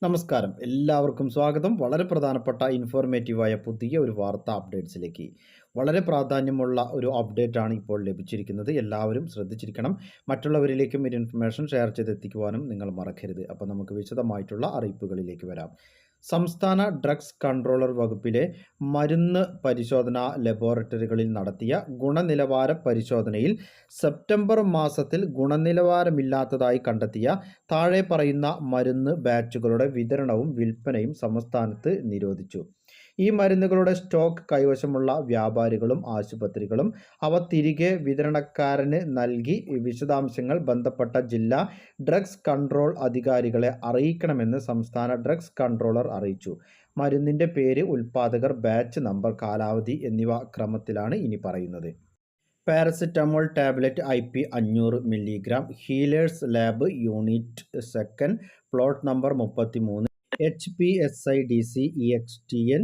നമസ്കാരം, എല്ലാവർക്കും സ്വാഗതം. വളരെ പ്രധാനപ്പെട്ട ഇൻഫോർമേറ്റീവായ പുതിയ ഒരു വാർത്താ അപ്ഡേറ്റ്സിലേക്ക്. വളരെ പ്രാധാന്യമുള്ള ഒരു അപ്ഡേറ്റാണ് ഇപ്പോൾ ലഭിച്ചിരിക്കുന്നത്. എല്ലാവരും ശ്രദ്ധിച്ചിരിക്കണം. മറ്റുള്ളവരിലേക്കും ഈ ഇൻഫർമേഷൻ ഷെയർ ചെയ്തെത്തിക്കുവാനും നിങ്ങൾ മറക്കരുത്. അപ്പോൾ നമുക്ക് വിശദമായിട്ടുള്ള അറിയിപ്പുകളിലേക്ക് വരാം. സംസ്ഥാന ഡ്രഗ്സ് കൺട്രോളർ വകുപ്പിലെ മരുന്ന് പരിശോധനാ ലബോറട്ടറികളിൽ നടത്തിയ ഗുണനിലവാര പരിശോധനയിൽ സെപ്റ്റംബർ മാസത്തിൽ ഗുണനിലവാരമില്ലാത്തതായി കണ്ടെത്തിയ താഴെ പറയുന്ന മരുന്ന് ബാച്ചുകളുടെ വിതരണവും വിൽപ്പനയും സംസ്ഥാനത്ത് നിരോധിച്ചു. ഈ മരുന്നുകളുടെ സ്റ്റോക്ക് കൈവശമുള്ള വ്യാപാരികളും ആശുപത്രികളും അവ തിരികെ വിതരണക്കാരന് നൽകി വിശദാംശങ്ങൾ ബന്ധപ്പെട്ട ജില്ലാ ഡ്രഗ്സ് കൺട്രോൾ അധികാരികളെ അറിയിക്കണമെന്ന് സംസ്ഥാന ഡ്രഗ്സ് കൺട്രോളർ അറിയിച്ചു. മരുന്നിൻ്റെ പേര്, ഉൽപ്പാദകർ, ബാച്ച് നമ്പർ, കാലാവധി എന്നിവ ക്രമത്തിലാണ് ഇനി പറയുന്നത്. Paracetamol tablet IP 500 milligram, Healers lab unit second, plot number 33, HPSIDC EXTN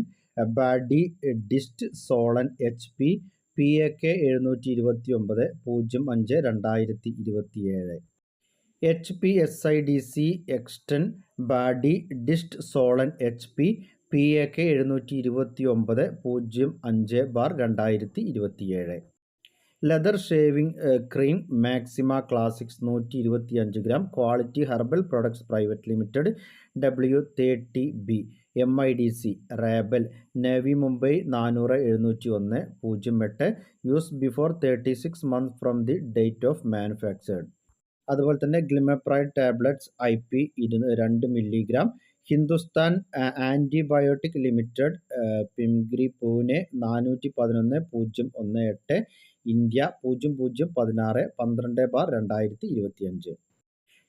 Baddi dist Solan HP PAK 729 05/2027. HPSIDC extn Baddi dist Solan HP PAK 729 05/2027. Lather shaving cream Maxima Classics 125 gram, quality herbal products private limited W30B MIDC Rabale Navi Mumbai 400 701 08, use before 36 months from the date of manufactured. അതുപോലെ തന്നെ glimepiride tablets IP 2 milligram, Hindustan antibiotic limited Pimpri Pune 411 018, India 0016/12/2025.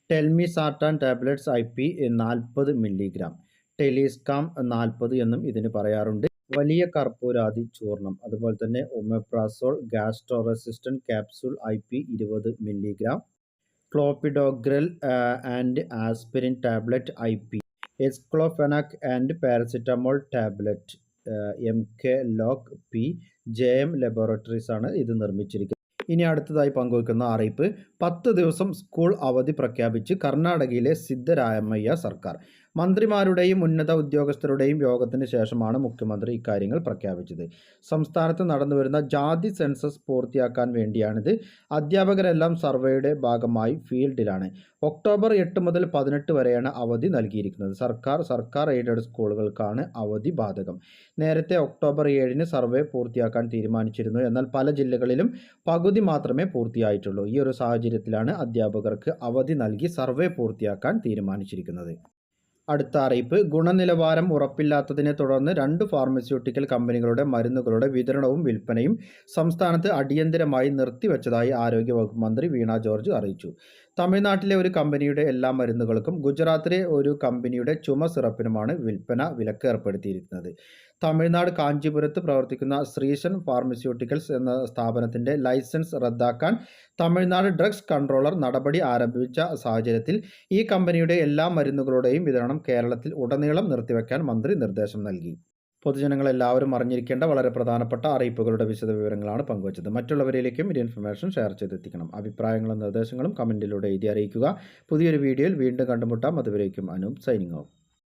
Telmisartan tablets IP 40 milligram, ടെലിസ്കാം 40 എന്നും ഇതിന് പറയാറുണ്ട്. വലിയ കർപ്പൂരാതി ചൂർണം, അതുപോലെ തന്നെ omeprazole gastro resistant capsule IP 20 milligram, clopidogrel and aspirin tablet IP, aceclofenac and paracetamol tablet MK lock P JM laboratories ആണ് ഇത് നിർമ്മിച്ചിരിക്കുന്നത്. ഇനി അടുത്തതായി പങ്കുവയ്ക്കുന്ന അറിയിപ്പ്, 10 ദിവസം സ്കൂൾ അവധി പ്രഖ്യാപിച്ച് കർണാടകയിലെ സിദ്ധരാമയ്യ സർക്കാർ. മന്ത്രിമാരുടെയും ഉന്നത ഉദ്യോഗസ്ഥരുടെയും യോഗത്തിന് ശേഷമാണ് മുഖ്യമന്ത്രി ഇക്കാര്യങ്ങൾ പ്രഖ്യാപിച്ചത്. സംസ്ഥാനത്ത് നടന്നുവരുന്ന ജാതി സെൻസസ് പൂർത്തിയാക്കാൻ വേണ്ടിയാണിത്. അധ്യാപകരെല്ലാം സർവേയുടെ ഭാഗമായി ഫീൽഡിലാണ്. ഒക്ടോബർ 8 മുതൽ 18 വരെയാണ് അവധി നൽകിയിരിക്കുന്നത്. സർക്കാർ എയ്ഡഡ് സ്കൂളുകൾക്കാണ് അവധി ബാധകം. നേരത്തെ ഒക്ടോബർ 7 സർവേ പൂർത്തിയാക്കാൻ തീരുമാനിച്ചിരുന്നു. എന്നാൽ പല ജില്ലകളിലും പകുതി മാത്രമേ പൂർത്തിയായിട്ടുള്ളൂ. ഈ ഒരു സാഹചര്യത്തിലാണ് അധ്യാപകർക്ക് അവധി നൽകി സർവേ പൂർത്തിയാക്കാൻ തീരുമാനിച്ചിരിക്കുന്നത്. അടുത്ത അറിയിപ്പ്, ഗുണനിലവാരം ഉറപ്പില്ലാത്തതിനെ തുടർന്ന് 2 ഫാർമസ്യൂട്ടിക്കൽ കമ്പനികളുടെ മരുന്നുകളുടെ വിതരണവും വിൽപ്പനയും സംസ്ഥാനത്ത് അടിയന്തരമായി നിർത്തിവെച്ചതായി ആരോഗ്യവകുപ്പ് മന്ത്രി വീണ ജോർജ് അറിയിച്ചു. തമിഴ്നാട്ടിലെ ഒരു കമ്പനിയുടെ എല്ലാ മരുന്നുകൾക്കും ഗുജറാത്തിലെ ഒരു കമ്പനിയുടെ ചുമ സിറപ്പിനുമാണ് വിൽപ്പന വിലക്ക് ഏർപ്പെടുത്തിയിരിക്കുന്നത്. തമിഴ്നാട് കാഞ്ചീപുരത്ത് പ്രവർത്തിക്കുന്ന ശ്രീശൻ ഫാർമസ്യൂട്ടിക്കൽസ് എന്ന സ്ഥാപനത്തിൻ്റെ ലൈസൻസ് റദ്ദാക്കാൻ തമിഴ്നാട് ഡ്രഗ്സ് കൺട്രോളർ നടപടി ആരംഭിച്ച സാഹചര്യത്തിൽ ഈ കമ്പനിയുടെ എല്ലാ മരുന്നുകളുടെയും വിതരണം കേരളത്തിൽ ഉടനീളം നിർത്തിവെക്കാൻ മന്ത്രി നിർദ്ദേശം നൽകി. പൊതുജനങ്ങളെല്ലാവരും അറിഞ്ഞിരിക്കേണ്ട വളരെ പ്രധാനപ്പെട്ട അറിയിപ്പുകളുടെ വിശദവിവരങ്ങളാണ് പങ്കുവച്ചത്. മറ്റുള്ളവരിലേക്കും ഈ ഇൻഫർമേഷൻ ഷെയർ ചെയ്തെത്തിക്കണം. അഭിപ്രായങ്ങളും നിർദ്ദേശങ്ങളും കമൻറ്റിലൂടെ എഴുതി അറിയിക്കുക. പുതിയൊരു വീഡിയോയിൽ വീണ്ടും കണ്ടുമുട്ടാം. അതുവരേക്കും അനൂപ് സൈനിങ് ഓഫ്.